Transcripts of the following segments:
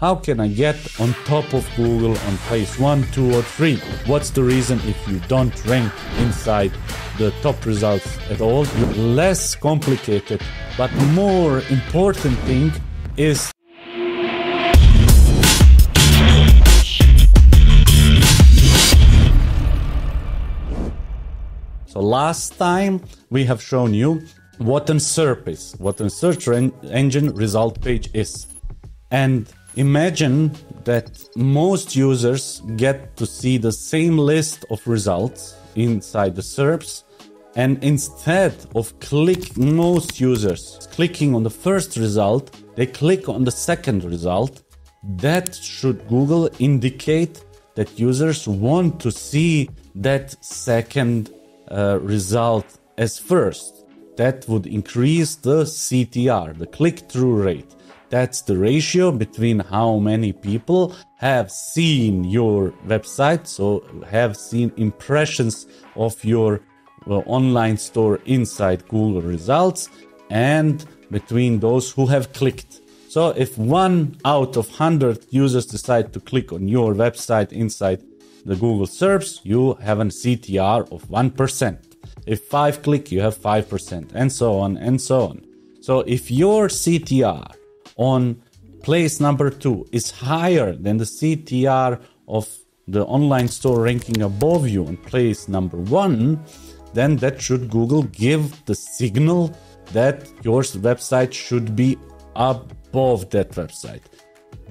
how can I get on top of Google on place 1, 2, or 3? What's the reason if you don't rank inside the top results at all? Less complicated, but more important thing is so last time we have shown you what a SERP is, what a search engine result page is. And imagine that most users get to see the same list of results inside the SERPs, and instead of most users clicking on the first result, they click on the second result. That should Google indicate that users want to see that second result as first. That would increase the CTR, the click-through rate. That's the ratio between how many people have seen your website, so have seen impressions of your online store inside Google results, and between those who have clicked. So if 1 out of 100 users decide to click on your website inside the Google SERPs, you have a CTR of 1%. If 5 click, you have 5%, and so on and so on. So if your CTR on place number 2 is higher than the CTR of the online store ranking above you on place number 1, then that should Google give the signal that your website should be above that website.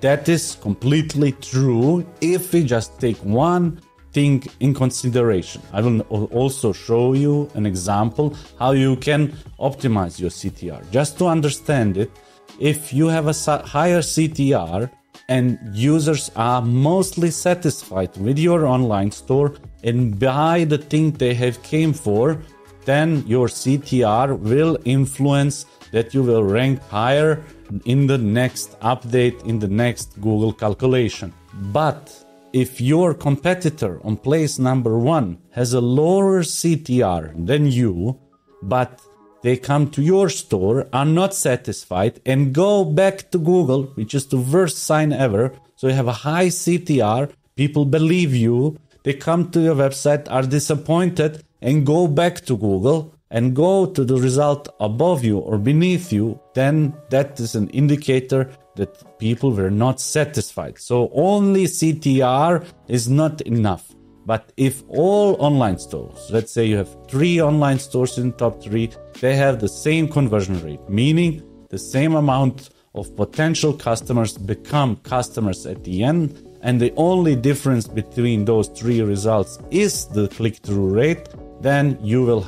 That is completely true if we just take one thing in consideration. I will also show you an example how you can optimize your CTR. Just to understand it, if you have a higher CTR and users are mostly satisfied with your online store and buy the thing they have came for, then your CTR will influence that you will rank higher in the next update, in the next Google calculation. But if your competitor on place number 1 has a lower CTR than you, but they come to your store, are not satisfied, and go back to Google, which is the worst sign ever. So you have a high CTR, people believe you, they come to your website, are disappointed, and go back to Google and go to the result above you or beneath you, then that is an indicator that people were not satisfied. So only CTR is not enough. But if all online stores, let's say you have 3 online stores in top 3, they have the same conversion rate, meaning the same amount of potential customers become customers at the end, and the only difference between those 3 results is the click-through rate, then you will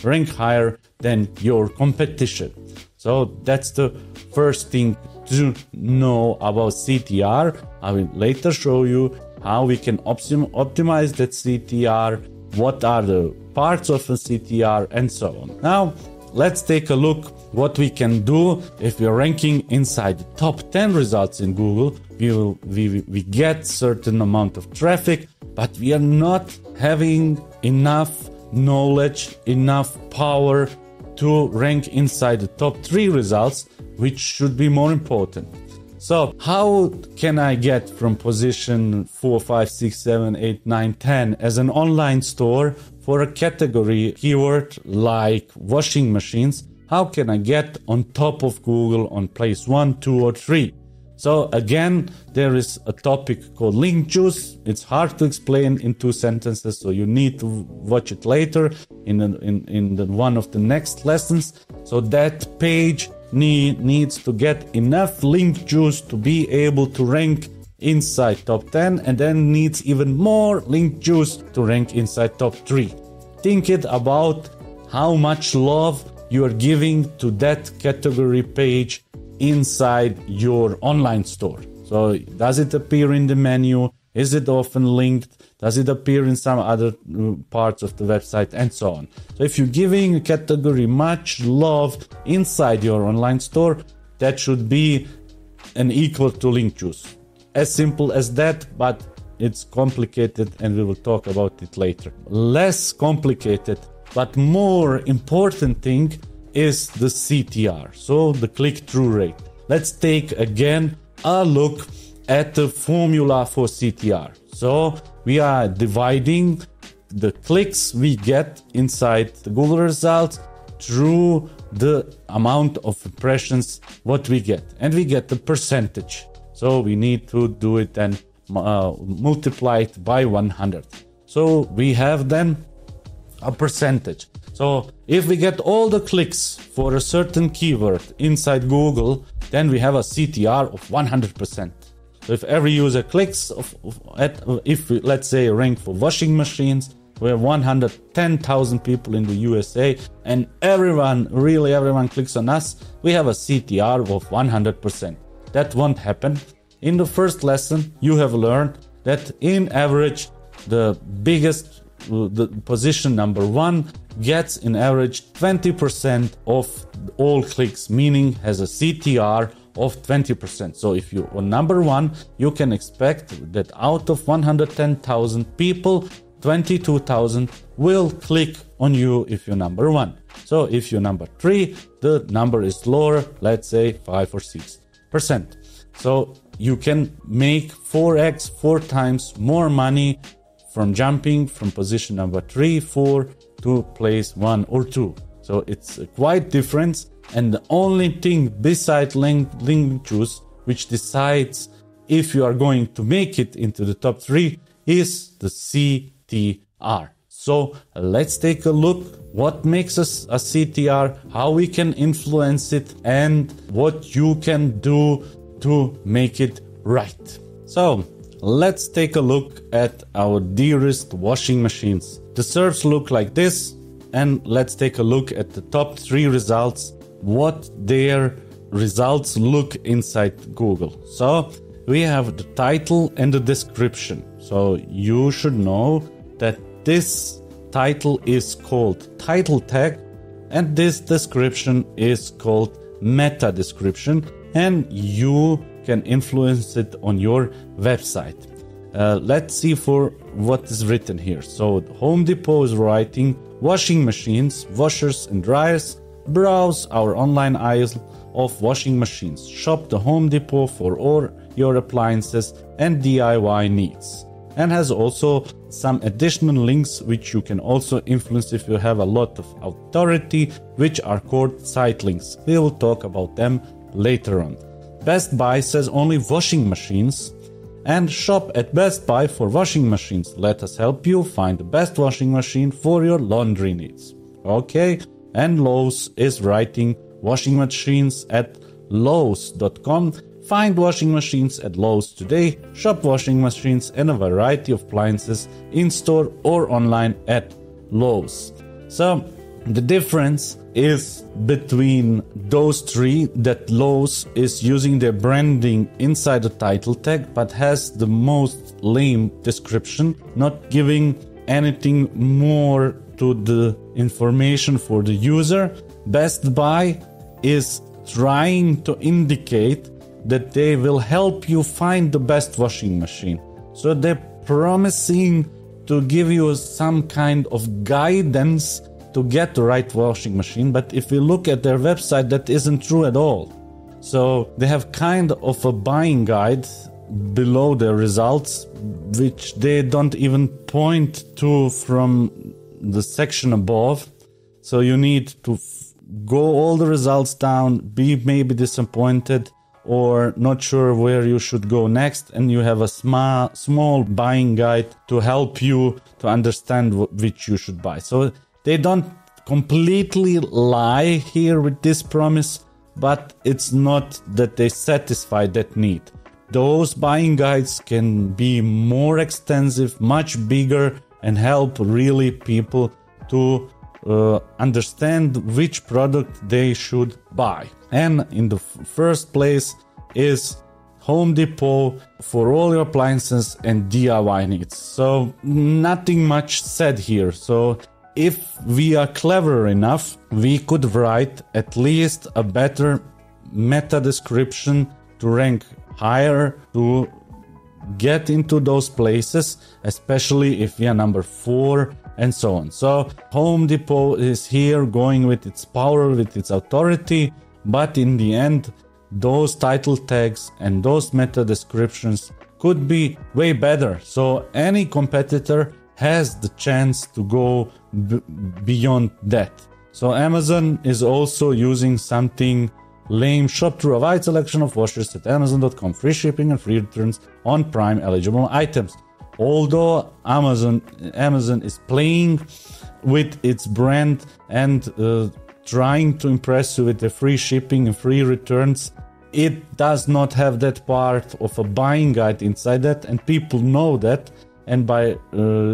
rank higher than your competition. So that's the first thing to know about CTR. I will later show you how we can optimize that CTR, what are the parts of a CTR, and so on. Now, let's take a look what we can do if we're ranking inside the top 10 results in Google. We get certain amount of traffic, but we are not having enough knowledge, enough power to rank inside the top 3 results, which should be more important. So how can I get from position 4, 5, 6, 7, 8, 9, 10 as an online store for a category keyword like washing machines? How can I get on top of Google on place 1, 2, or 3? So again, there is a topic called link juice. It's hard to explain in 2 sentences, so you need to watch it later in the one of the next lessons. So that page needs to get enough link juice to be able to rank inside top 10, and then needs even more link juice to rank inside top 3. Think it about how much love you are giving to that category page inside your online store. So does it appear in the menu? Is it often linked? Does it appear in some other parts of the website, and so on? So if you're giving a category much love inside your online store, that should be an equal to link juice. As simple as that, but it's complicated, and we will talk about it later. Less complicated, but more important thing is the CTR, so the click-through rate. Let's take again a look at the formula for CTR. So we are dividing the clicks we get inside the Google results through the amount of impressions what we get, and we get the percentage. So we need to do it and multiply it by 100. So we have then a percentage. So if we get all the clicks for a certain keyword inside Google, then we have a CTR of 100%. So if every user clicks, if we, let's say, rank for washing machines, we have 110,000 people in the USA, and everyone clicks on us, we have a CTR of 100%. That won't happen. In the first lesson, you have learned that in average, the position number 1 gets in average 20% of all clicks, meaning has a CTR of 20%. So if you are number 1, you can expect that out of 110,000 people, 22,000 will click on you if you're number 1. So if you're number 3, the number is lower, let's say 5 or 6%. So you can make 4 times more money from jumping from position number 3, 4 to place 1 or 2. So it's a quite difference. And the only thing beside link choose which decides if you are going to make it into the top 3 is the CTR. So let's take a look what makes us a CTR, how we can influence it, and what you can do to make it right. So let's take a look at our dearest washing machines. The SERPs look like this, and let's take a look at the top 3 results, what their results look inside Google. So we have the title and the description. So you should know that this title is called title tag and this description is called meta description, and you can influence it on your website. Let's see for what is written here. So Home Depot is writing washing machines, washers and dryers. Browse our online aisle of washing machines. Shop the Home Depot for all your appliances and DIY needs. And has also some additional links which you can also influence if you have a lot of authority, which are called site links. We will talk about them later on. Best Buy says only washing machines, and shop at Best Buy for washing machines. Let us help you find the best washing machine for your laundry needs. Okay, and Lowe's is writing washing machines at Lowe's.com. Find washing machines at Lowe's today. Shop washing machines and a variety of appliances in store or online at Lowe's. So the difference is between those 3 that Lowe's is using their branding inside the title tag but has the most lame description, not giving anything more to the information for the user. Best Buy is trying to indicate that they will help you find the best washing machine. So they're promising to give you some kind of guidance to get the right washing machine, but if you look at their website, that isn't true at all. So they have kind of a buying guide below their results, which they don't even point to from the section above. So you need to go all the results down, be maybe disappointed or not sure where you should go next, and you have a small buying guide to help you to understand which you should buy. So they don't completely lie here with this promise, but it's not that they satisfy that need. Those buying guides can be more extensive, much bigger, and help really people to understand which product they should buy. And in the first place is Home Depot for all your appliances and DIY needs. So nothing much said here. So if we are clever enough, we could write at least a better meta description to rank higher, to get into those places, especially if we are number 4 and so on. So Home Depot is here going with its power, with its authority, but in the end those title tags and those meta descriptions could be way better. So any competitor has the chance to go beyond that. So Amazon is also using something lame. Shop through a wide selection of washers at Amazon.com. Free shipping and free returns on Prime eligible items. Although Amazon is playing with its brand and trying to impress you with the free shipping and free returns, it does not have that part of a buying guide inside that, and people know that. And by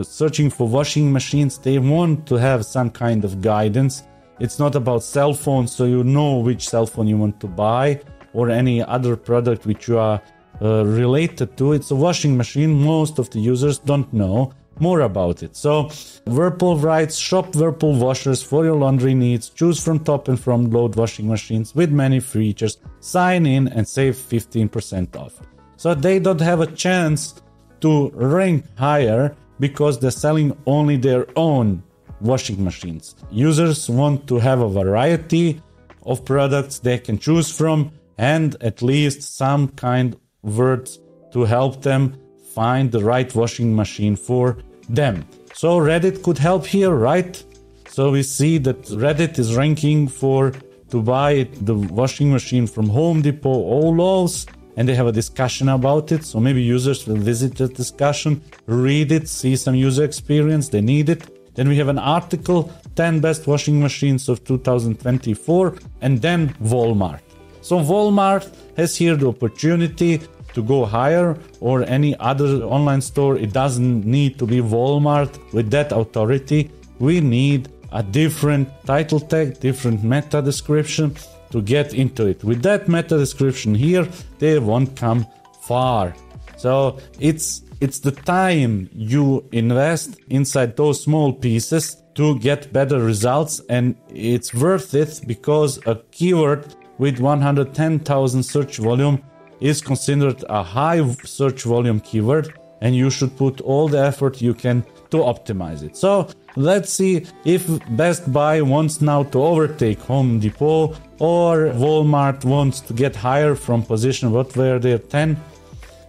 searching for washing machines, they want to have some kind of guidance. It's not about cell phones, so you know which cell phone you want to buy, or any other product which you are related to. It's a washing machine. Most of the users don't know more about it. So Whirlpool writes, shop Whirlpool washers for your laundry needs. Choose from top and from load washing machines with many features. Sign in and save 15% off. So they don't have a chance to rank higher because they're selling only their own washing machines. Users want to have a variety of products they can choose from, and at least some kind of words to help them find the right washing machine for them. So Reddit could help here, right? So we see that Reddit is ranking to buy the washing machine from Home Depot or Lowe's, and they have a discussion about it. So maybe users will visit the discussion, read it, see some user experience, they need it. Then we have an article, 10 best washing machines of 2024, and then Walmart. So Walmart has here the opportunity to go higher, or any other online store. It doesn't need to be Walmart with that authority. We need a different title tag, different meta description to get into it. With that meta description here, they won't come far. So it's the time you invest inside those small pieces to get better results, and it's worth it because a keyword with 110,000 search volume is considered a high search volume keyword, and you should put all the effort you can to optimize it. So let's see if Best Buy wants now to overtake Home Depot, or Walmart wants to get higher from position, what were there, 10?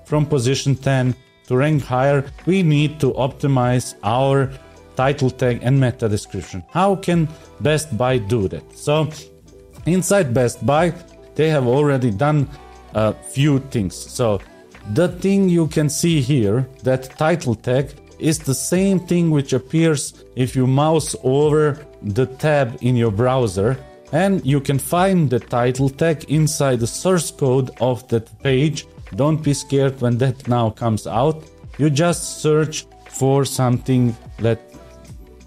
From position 10 to rank higher, we need to optimize our title tag and meta description. How can Best Buy do that? So inside Best Buy, they have already done a few things. So the thing you can see here, that title tag, is the same thing which appears if you mouse over the tab in your browser, and you can find the title tag inside the source code of that page. Don't be scared when that now comes out. You just search for something that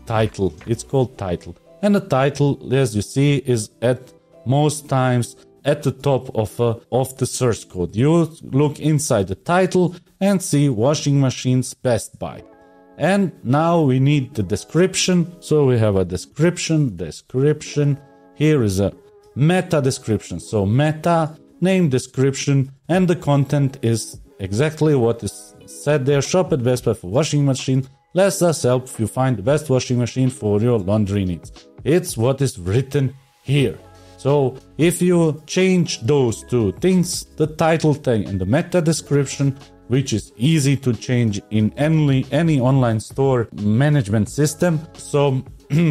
title. It's called title, and the title, as you see, is at most times at the top of the source code. You look inside the title and see washing machines Best Buy. And now we need the description. So we have a description. Here is a meta description. So meta, name, description, and the content is exactly what is said there. Shop at Best Buy for washing machine. Let us help you find the best washing machine for your laundry needs. It's what is written here. So if you change those two things, the title tag and the meta description, which is easy to change in any online store management system, so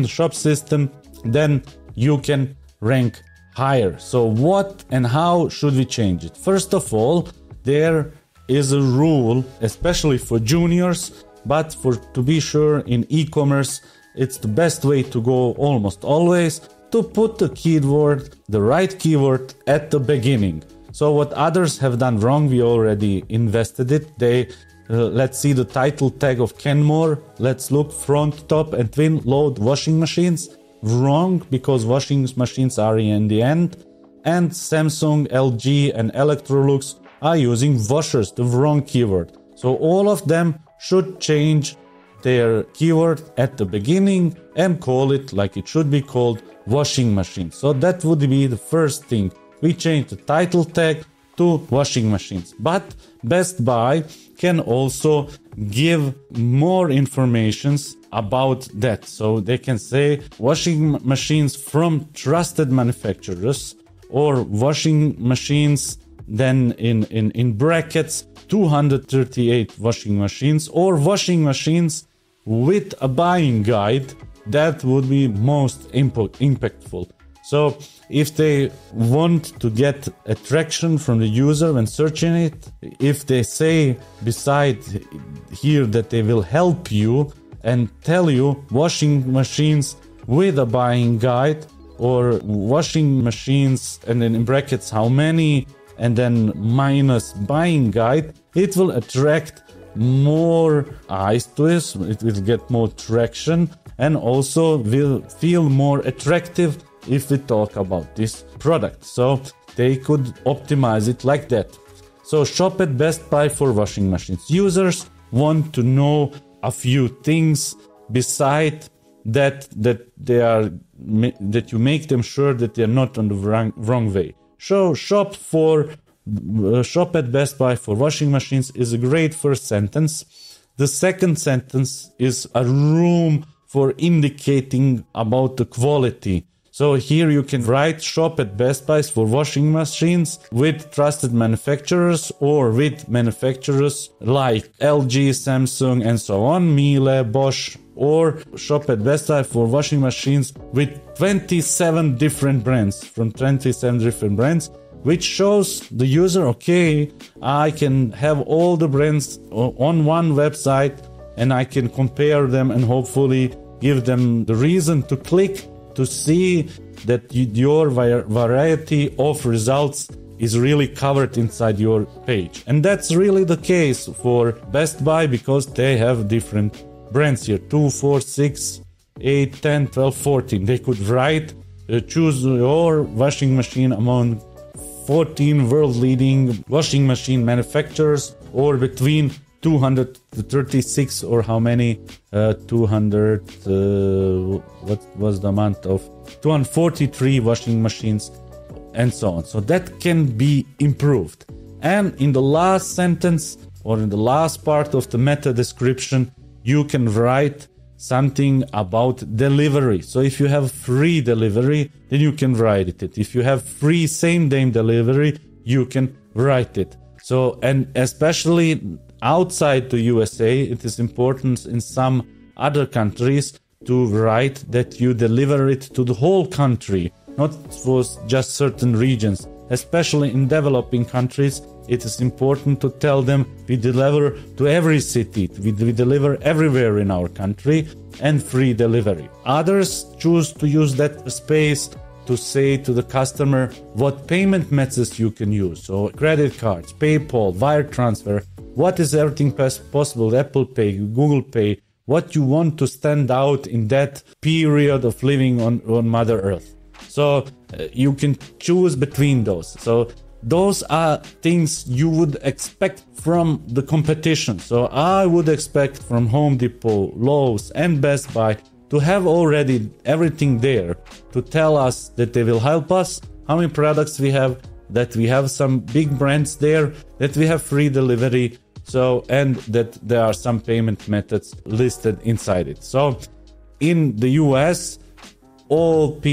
shop system, then you can rank higher. So what and how should we change it? First of all, there is a rule, especially for juniors, but to be sure in e-commerce, it's the best way to go almost always, to put the right keyword at the beginning. So what others have done wrong, we already invested it. Let's see the title tag of Kenmore. Let's look front, top, and twin load washing machines. Wrong, because washing machines are in the end. And Samsung, LG, and Electrolux are using washers, the wrong keyword. So all of them should change their keyword at the beginning and call it like it should be called, washing machine. So that would be the first thing. We change the title tag to washing machines. But Best Buy can also give more informations about that. So they can say washing machines from trusted manufacturers, or washing machines, then in brackets 238 washing machines, or washing machines with a buying guide, that would be most impactful. So if they want to get attraction from the user when searching it, if they say beside here that they will help you and tell you washing machines with a buying guide, or washing machines and then in brackets how many, and then minus buying guide, it will attract more eyes to it, it will get more traction, and also will feel more attractive if we talk about this product. So they could optimize it like that. So shop at Best Buy for washing machines. Users want to know a few things beside that you make them sure that they're not on the wrong way. So shop at Best Buy for washing machines is a great first sentence. The second sentence is a room for indicating about the quality. So here you can write shop at Best Buy for washing machines with trusted manufacturers, or with manufacturers like LG, Samsung and so on, Miele, Bosch, or shop at Best Buy for washing machines with 27 different brands, from 27 different brands, which shows the user, okay, I can have all the brands on one website and I can compare them and hopefully give them the reason to click to see that your variety of results is really covered inside your page. And that's really the case for Best Buy, because they have different brands here, 2, 4, 6, 8, 10, 12, 14. They could write, choose your washing machine among 14 world-leading washing machine manufacturers, or between 236 or how many, 200, what was the amount of 243 washing machines and so on. So that can be improved. And in the last sentence, or in the last part of the meta description, you can write something about delivery. So if you have free delivery, then you can write it. If you have free same-day delivery, you can write it. So, and especially outside the USA, it is important in some other countries to write that you deliver it to the whole country, not for just certain regions. Especially in developing countries, it is important to tell them we deliver to every city, we deliver everywhere in our country, and free delivery. Others choose to use that space to say to the customer what payment methods you can use. So credit cards, PayPal, wire transfer, what is everything possible, Apple Pay, Google Pay, what you want to stand out in that period of living on Mother Earth. So you can choose between those. So those are things you would expect from the competition. So I would expect from Home Depot, Lowe's and Best Buy to have already everything there to tell us that they will help us, how many products we have, that we have some big brands there, that we have free delivery, so, and that there are some payment methods listed inside it. So in the US, almost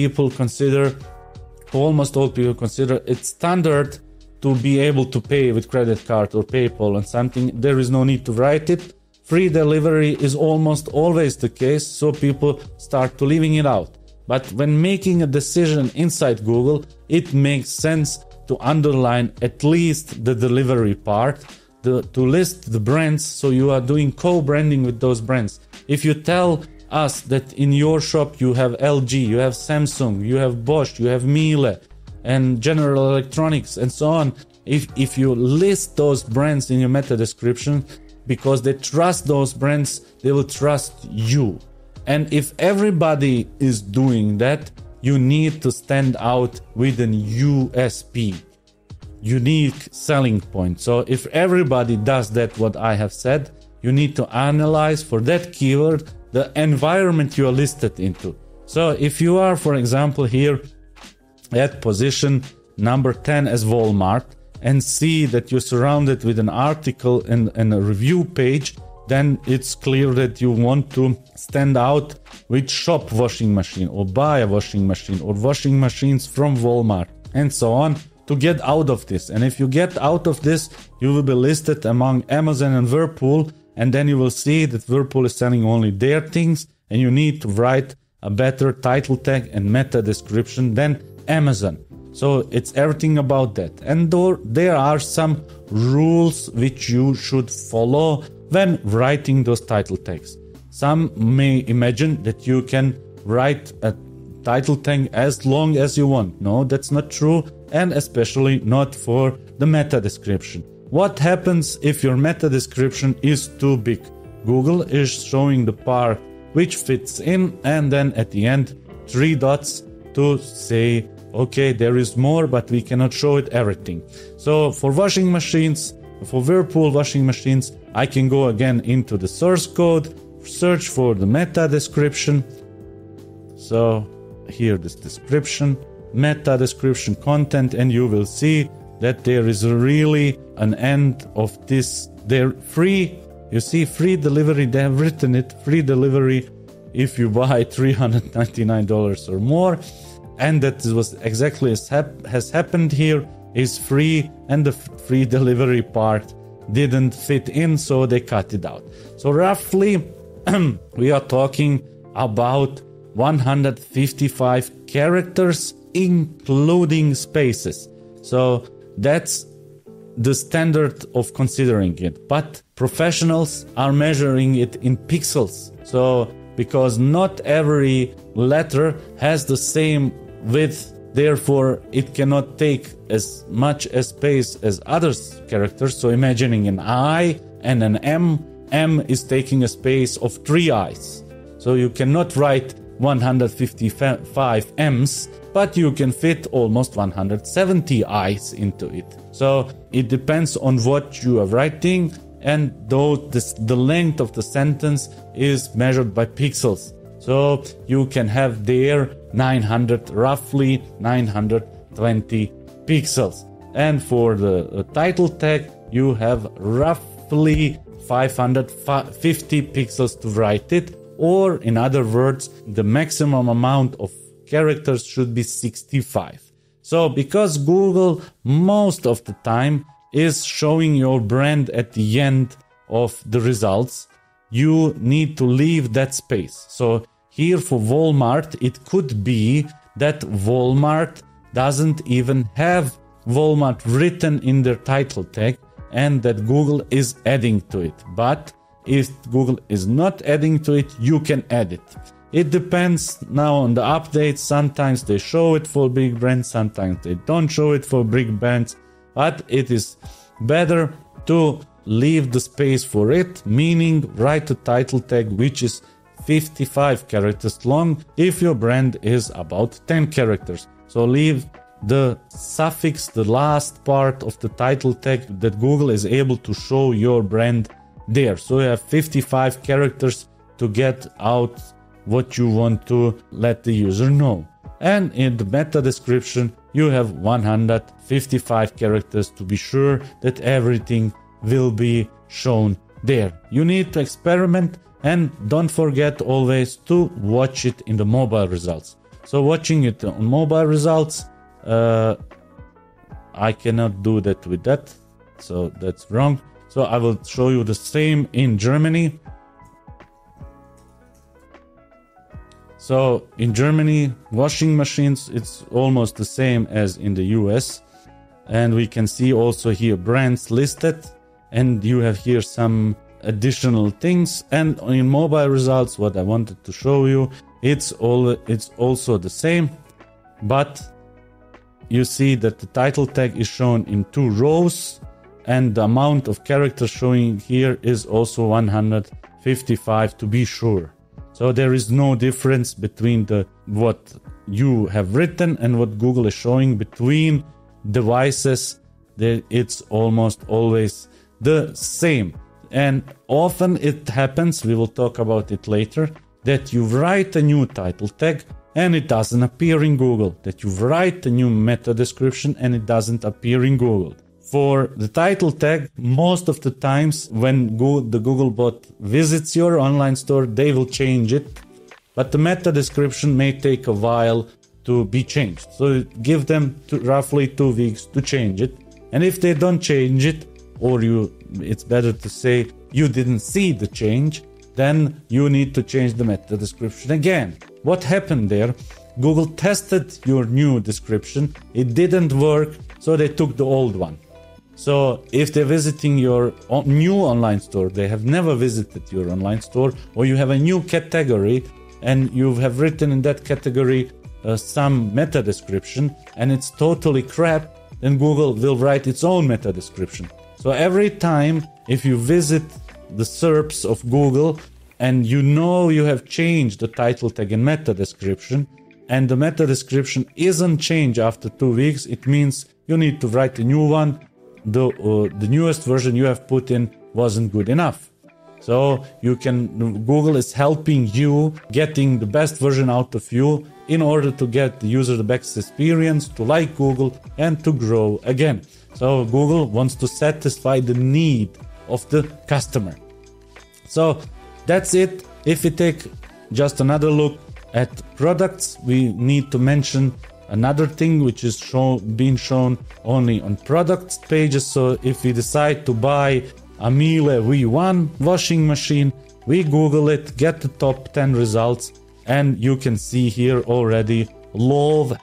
all people consider it standard to be able to pay with credit card or PayPal and something. There is no need to write it. Free delivery is almost always the case, so people start to leaving it out. But when making a decision inside Google, it makes sense to underline at least the delivery part, to list the brands, so you are doing co-branding with those brands. If you tell us that in your shop you have LG, you have Samsung, you have Bosch, you have Miele and General Electronics and so on, if you list those brands in your meta description, because they trust those brands, they will trust you. And if everybody is doing that, you need to stand out with an USP, unique selling point. So if everybody does that, what I have said, you need to analyze for that keyword the environment you are listed into. So if you are, for example, here at position number 10 as Walmart, and see that you're surrounded with an article and a review page, then it's clear that you want to stand out with shop washing machine or buy a washing machine or washing machines from Walmart. and so on to get out of this. And if you get out of this, you will be listed among Amazon and Whirlpool, and then you will see that Whirlpool is selling only their things, and you need to write a better title tag and meta description than Amazon. So it's everything about that. And there are some rules which you should follow when writing those title tags. Some may imagine that you can write a title tag as long as you want. No, that's not true, and especially not for the meta description. What happens if your meta description is too big? Google is showing the part which fits in, and then at the end 3 dots to say, okay, there is more, but we cannot show it everything. So for washing machines, for Whirlpool washing machines, I can go again into the source code, search for the meta description. So here this description, meta description content, and you will see that there is really an end of this. They're free. You see, free delivery. They have written it, free delivery if you buy $399 or more. And that was exactly as has happened here, is free, and the free delivery part didn't fit in, so they cut it out. So roughly we are talking about 155 characters including spaces. So that's the standard of considering it. But professionals are measuring it in pixels. So because not every letter has the same width, therefore it cannot take as much space as other characters. So imagining an I and an M is taking a space of 3 I's. So you cannot write 155 M's, but you can fit almost 170 I's into it. So it depends on what you are writing, and though the length of the sentence is measured by pixels. So you can have there roughly 920 pixels. And for the title tag, you have roughly 550 pixels to write it. Or in other words, the maximum amount of characters should be 65. So because Google most of the time is showing your brand at the end of the results, you need to leave that space. So here for Walmart, it could be that Walmart doesn't even have Walmart written in their title tag, and that Google is adding to it. But if Google is not adding to it, you can add it. It depends now on the updates. Sometimes they show it for big brands, sometimes they don't show it for big brands. But it is better to leave the space for it, meaning write a title tag which is 55 characters long if your brand is about 10 characters. So leave the suffix, the last part of the title tag that Google is able to show your brand there. So you have 55 characters to get out what you want to let the user know. And in the meta description, you have 155 characters to be sure that everything will be shown there. You need to experiment, and don't forget always to watch it in the mobile results. So watching it on mobile results, I cannot do that with that, so that's wrong. So I will show you the same in Germany. So in Germany, washing machines, it's almost the same as in the US. And we can see also here brands listed, and you have here some additional things. And in mobile results, what I wanted to show you, it's also the same, but you see that the title tag is shown in 2 rows, and the amount of characters showing here is also 155 to be sure. So there is no difference between what you have written and what Google is showing between devices. It's almost always the same. And often it happens, we will talk about it later, that you write a new title tag and it doesn't appear in Google. That you write a new meta description and it doesn't appear in Google. For the title tag, most of the times when the Googlebot visits your online store, they will change it. But the meta description may take a while to be changed. So give them roughly 2 weeks to change it. And if they don't change it, or it's better to say you didn't see the change, then you need to change the meta description again. What happened there? Google tested your new description. It didn't work, so they took the old one. So if they're visiting your new online store, they have never visited your online store, or you have a new category and you have written in that category some meta description and it's totally crap, then Google will write its own meta description. So every time if you visit the SERPs of Google and you have changed the title tag and meta description, and the meta description isn't changed after 2 weeks, it means you need to write a new one. The newest version you have put in wasn't good enough. So Google is helping you getting the best version out of you in order to get the user the best experience, to like Google and to grow again. So Google wants to satisfy the need of the customer. So that's it. If we take just another look at products, we need to mention another thing which is being shown only on products pages. So if we decide to buy a Miele V1 washing machine, we Google it, get the top 10 results, and you can see here already Love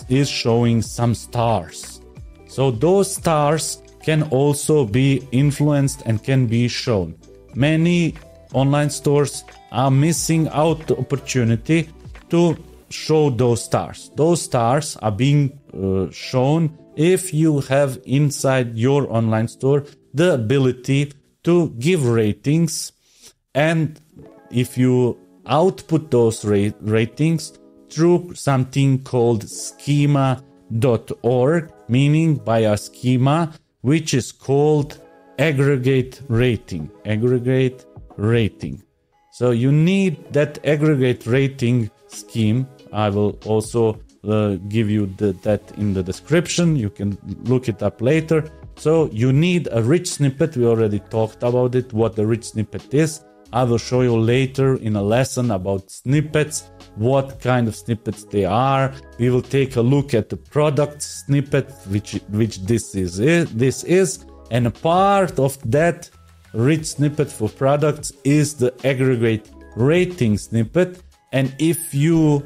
is showing some stars. So those stars can also be influenced and can be shown. Many online stores are missing out the opportunity to show those stars. Those stars are being shown if you have inside your online store the ability to give ratings, and if you output those ratings through something called schema.org, meaning by a schema which is called aggregate rating. So you need that aggregate rating scheme. I will also give you that in the description. You can look it up later. So you need a rich snippet. We already talked about it, what the rich snippet is. I will show you later in a lesson about snippets, what kind of snippets they are. We will take a look at the product snippet, which this is. And a part of that rich snippet for products is the aggregate rating snippet. And if you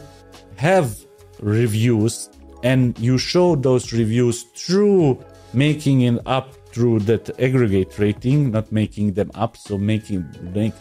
have reviews and you show those reviews through making it up through that aggregate rating, not making them up, so make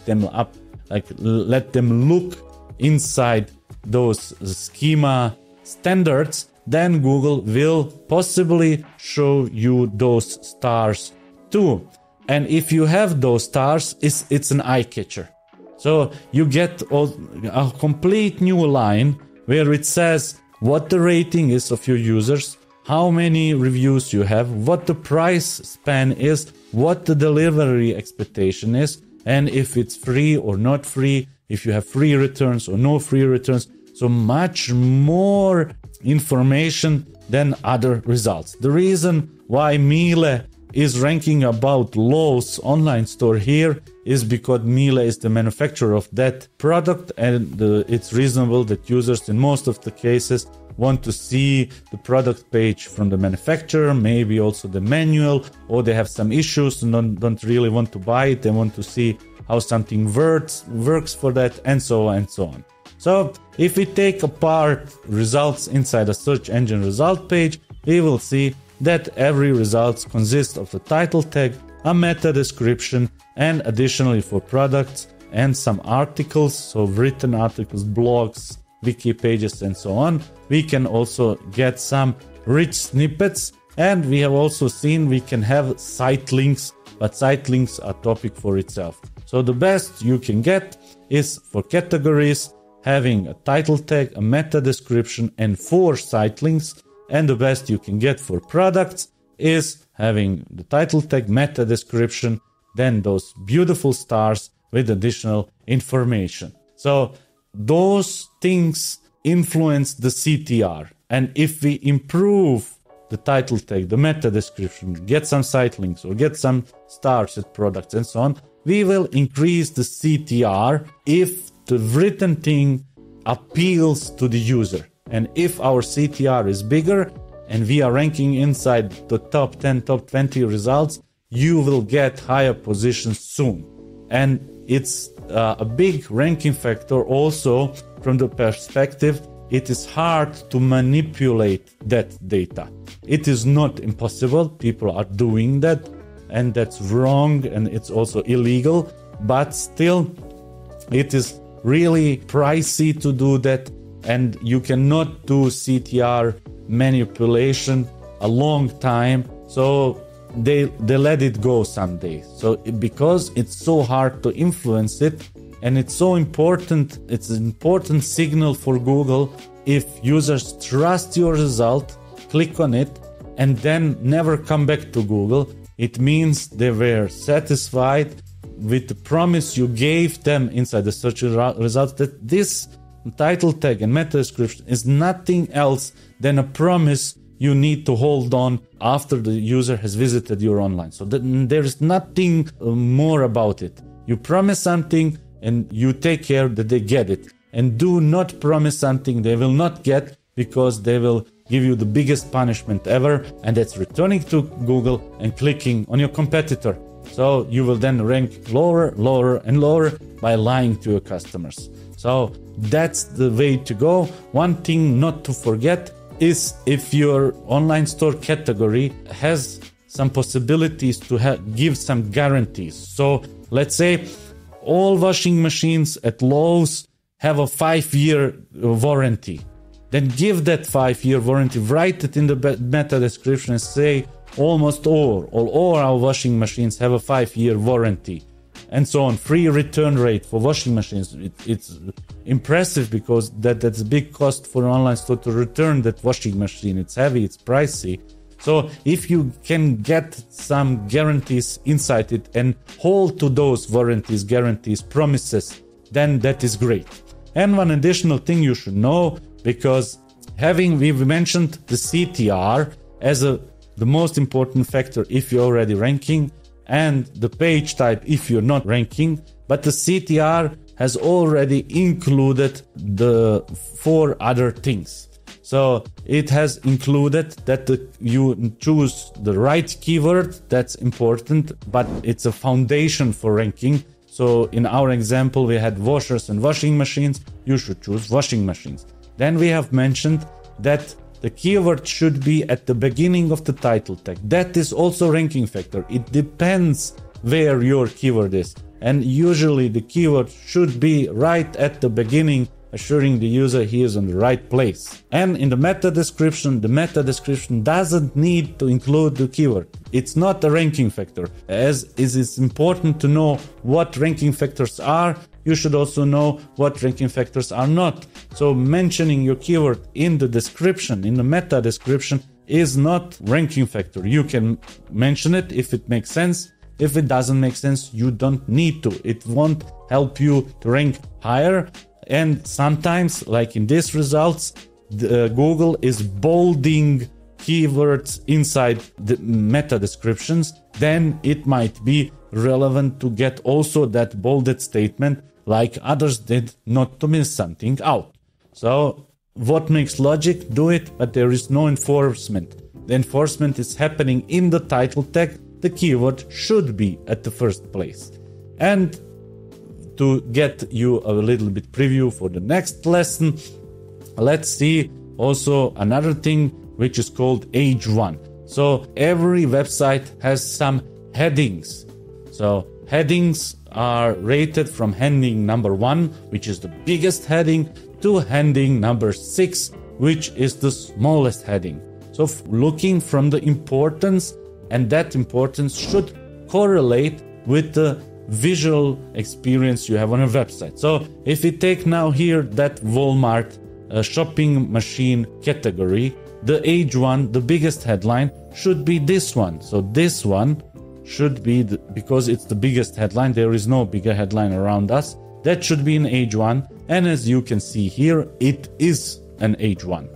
them up, like let them look inside those schema standards, then Google will possibly show you those stars too. And if you have those stars, it's an eye catcher. So you get a complete new line where it says what the rating is of your users, how many reviews you have, what the price span is, what the delivery expectation is, and if it's free or not free, if you have free returns or no free returns. So much more information than other results. The reason why Miele is ranking about Lowe's online store here is because Miele is the manufacturer of that product, and it's reasonable that users in most of the cases want to see the product page from the manufacturer, maybe also the manual, or they have some issues and don't really want to buy it. They want to see how something works for that, and so on and so on. So if we take apart results inside a search engine result page, we will see that every result consists of a title tag, a meta description, and additionally for products and some articles, so written articles, blogs, wiki pages, and so on. We can also get some rich snippets, and we have also seen we can have site links, but site links are a topic for itself. So the best you can get is for categories, having a title tag, a meta description, and 4 site links. And the best you can get for products is having the title tag, meta description, then those beautiful stars with additional information. So those things influence the CTR. And if we improve the title tag, the meta description, get some site links or get some stars at products and so on, we will increase the CTR if the written thing appeals to the user. And if our CTR is bigger and we are ranking inside the top 10, top 20 results, you will get higher positions soon. And it's a big ranking factor also from the perspective it is hard to manipulate that data. It is not impossible. People are doing that, and that's wrong, and it's also illegal. But still, it is really pricey to do that, and you cannot do CTR manipulation a long time. So they let it go someday. So because it's so hard to influence it, and it's so important, it's an important signal for Google. If users trust your result, click on it, and then never come back to Google, it means they were satisfied with the promise you gave them inside the search results, that this title tag and meta description is nothing else than a promise you need to hold on after the user has visited your online. So there is nothing more about it. You promise something and you take care that they get it. And do not promise something they will not get, because they will give you the biggest punishment ever, and that's returning to Google and clicking on your competitor. So you will then rank lower, lower, and lower by lying to your customers. So that's the way to go. One thing not to forget is if your online store category has some possibilities to give some guarantees. So let's say all washing machines at Lowe's have a 5-year warranty. Then give that 5-year warranty, write it in the meta description and say almost all our washing machines have a 5-year warranty, and so on. Free return rate for washing machines. It's impressive, because that's a big cost for an online store to return that washing machine. It's heavy, it's pricey. So if you can get some guarantees inside it and hold to those warranties, guarantees, promises, then that is great. And one additional thing you should know, because we've mentioned the CTR as the most important factor if you're already ranking, and the page type if you're not ranking, but the CTR has already included the 4 other things. So it has included that you choose the right keyword, that's important, but it's a foundation for ranking. So in our example, we had washers and washing machines. You should choose washing machines. Then we have mentioned that the keyword should be at the beginning of the title tag. That is also ranking factor. It depends where your keyword is. And usually the keyword should be right at the beginning, assuring the user he is on the right place. And in the meta description doesn't need to include the keyword. It's not a ranking factor. As it is important to know what ranking factors are, you should also know what ranking factors are not. So mentioning your keyword in the description, in the meta description, is not ranking factor. You can mention it if it makes sense. If it doesn't make sense, you don't need to. It won't help you to rank higher. And sometimes, like in these results, Google is bolding keywords inside the meta descriptions. Then it might be relevant to get also that bolded statement, like others did, not to miss something out. So what makes logic? Do it, but there is no enforcement. The enforcement is happening in the title tag. The keyword should be at the first place. And to get you a little bit preview for the next lesson, let's see also another thing which is called Age 1. So every website has some headings. So headings are rated from heading number 1, which is the biggest heading, to heading number 6, which is the smallest heading. So looking from the importance, and that importance should correlate with the visual experience you have on a website. So if we take now here that Walmart shopping machine category, the Age 1, the biggest headline, should be this one. So this one should be, because it's the biggest headline, there is no bigger headline around us, that should be an Age 1. And as you can see here, it is an Age 1.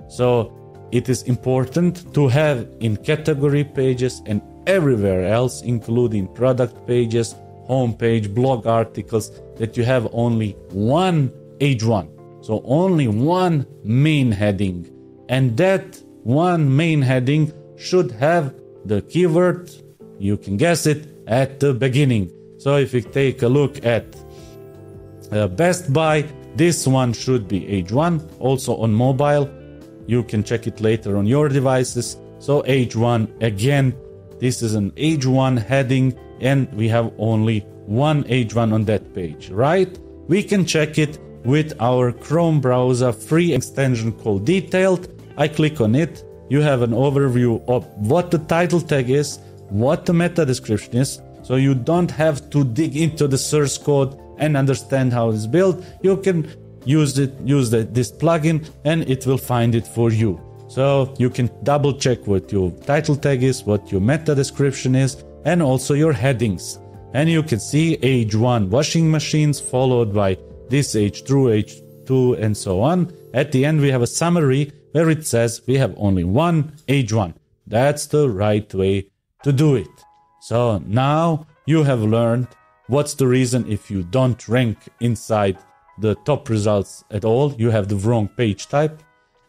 So it is important to have in category pages and everywhere else, including product pages, homepage, blog articles, that you have only one Age 1. So only one main heading. And that one main heading should have the keyword, you can guess it, at the beginning. So if you take a look at Best Buy, this one should be H1, also on mobile. You can check it later on your devices. So H1, again, this is an H1 heading, and we have only one H1 on that page, right? We can check it with our Chrome browser free extension called Detailed. I click on it. You have an overview of what the title tag is, what the meta description is. So you don't have to dig into the source code and understand how it's built. You can use this plugin and it will find it for you. So you can double check what your title tag is, what your meta description is, and also your headings. And you can see H1 washing machines followed by this H2, H2, and so on. At the end, we have a summary where it says we have only one H1. That's the right way to do it. So now you have learned what's the reason if you don't rank inside the top results at all, you have the wrong page type.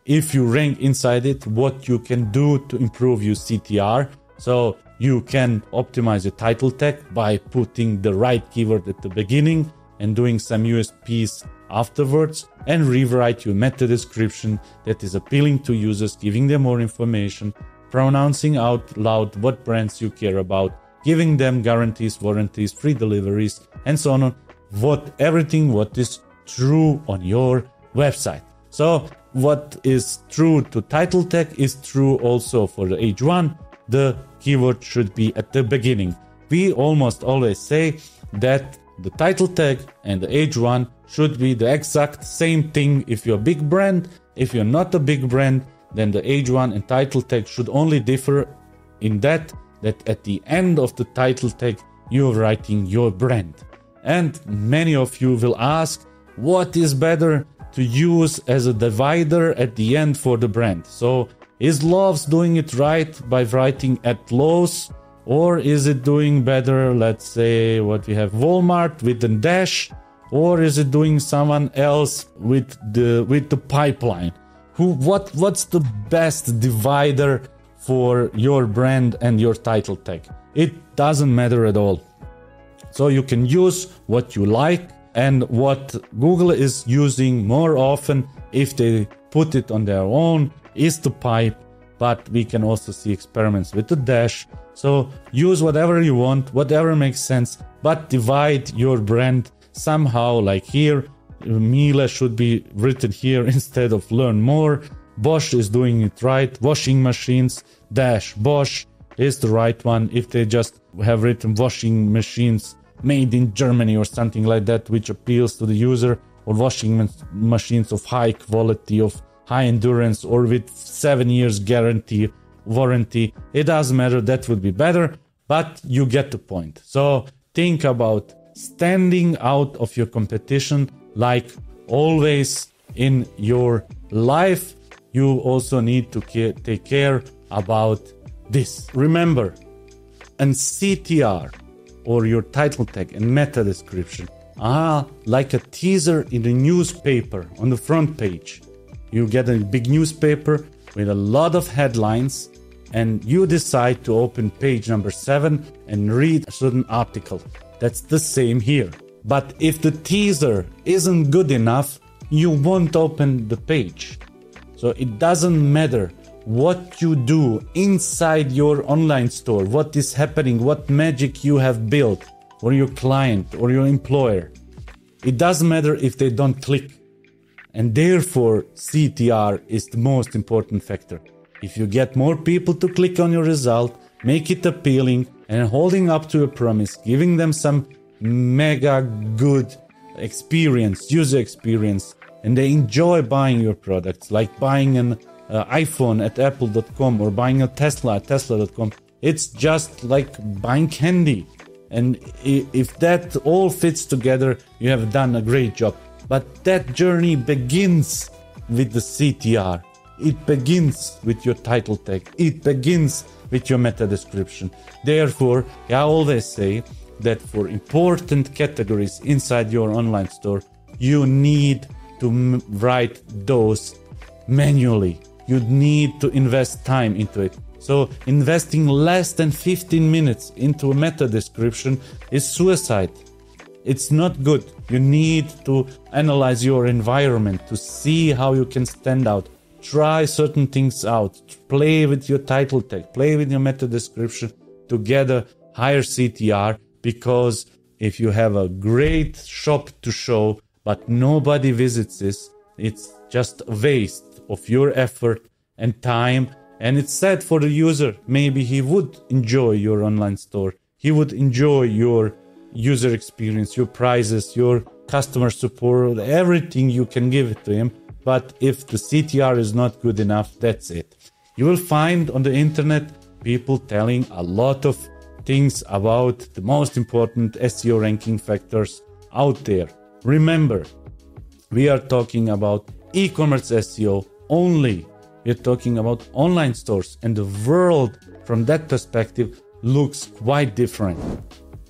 If you rank inside it, what you can do to improve your CTR. So you can optimize your title tag by putting the right keyword at the beginning and doing some USPs afterwards, and rewrite your meta description that is appealing to users, giving them more information, pronouncing out loud what brands you care about, giving them guarantees, warranties, free deliveries, and so on. Everything what is true on your website. So what is true to title tag is true also for the H1. The keyword should be at the beginning. We almost always say that the title tag and the H1 should be the exact same thing if you're a big brand. If you're not a big brand, then the H1 and title tag should only differ in that at the end of the title tag you're writing your brand. And many of you will ask, what is better to use as a divider at the end for the brand? So is Lowe's doing it right by writing at Lowe's, or is it doing better, let's say what we have, Walmart with a dash, or is it doing someone else with the pipeline? What's the best divider for your brand and your title tag? It doesn't matter at all. So you can use what you like, and what Google is using more often if they put it on their own is the pipe, but we can also see experiments with the dash. So use whatever you want, whatever makes sense, but divide your brand somehow. Like here, Miele should be written here instead of learn more. Bosch is doing it right. Washing machines dash Bosch is the right one. If they just have written washing machines made in Germany or something like that, which appeals to the user, or washing machines of high quality, of high endurance, or with 7 years guarantee, warranty, it doesn't matter, that would be better, but you get the point. So think about standing out of your competition. Like always in your life, you also need to take care about this. Remember, and CTR, or your title tag and meta description, are like a teaser in the newspaper on the front page. You get a big newspaper with a lot of headlines, and you decide to open page number 7 and read a certain article. That's the same here. But if the teaser isn't good enough, you won't open the page. So it doesn't matter what you do inside your online store, what is happening, what magic you have built, or your client or your employer. It doesn't matter if they don't click. And therefore, CTR is the most important factor. If you get more people to click on your result, make it appealing, and holding up to a promise, giving them some mega good experience, user experience, and they enjoy buying your products, like buying an iPhone at apple.com or buying a Tesla at tesla.com. It's just like buying candy. And if that all fits together, you have done a great job. But that journey begins with the CTR. It begins with your title tag. It begins with your meta description. Therefore, I always say that for important categories inside your online store, you need to write those manually. You need to invest time into it. So investing less than 15 minutes into a meta description is suicide. It's not good. You need to analyze your environment to see how you can stand out. Try certain things out. Play with your title tag. Play with your meta description to get a higher CTR, because if you have a great shop to show but nobody visits this, it's just a waste of your effort and time. And it's sad for the user. Maybe he would enjoy your online store. He would enjoy your user experience, your prices, your customer support, everything you can give it to him. But if the CTR is not good enough, that's it. You will find on the internet people telling a lot of things about the most important SEO ranking factors out there. Remember, we are talking about e-commerce SEO only. We're talking about online stores, and the world from that perspective looks quite different.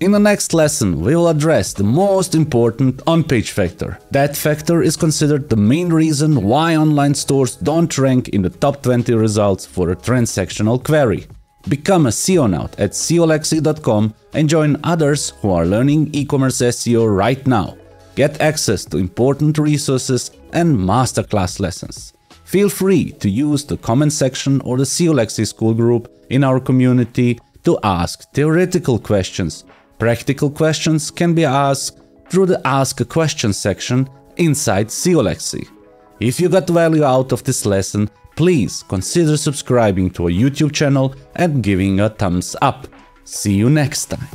In the next lesson, we will address the most important on-page factor. That factor is considered the main reason why online stores don't rank in the top 20 results for a transactional query. Become a SEOnaut at seolexi.com and join others who are learning e-commerce SEO right now. Get access to important resources and masterclass lessons. Feel free to use the comment section or the SEOlexi School group in our community to ask theoretical questions. Practical questions can be asked through the Ask a Question section inside SEOlexi. If you got value out of this lesson, please consider subscribing to our YouTube channel and giving a thumbs up. See you next time.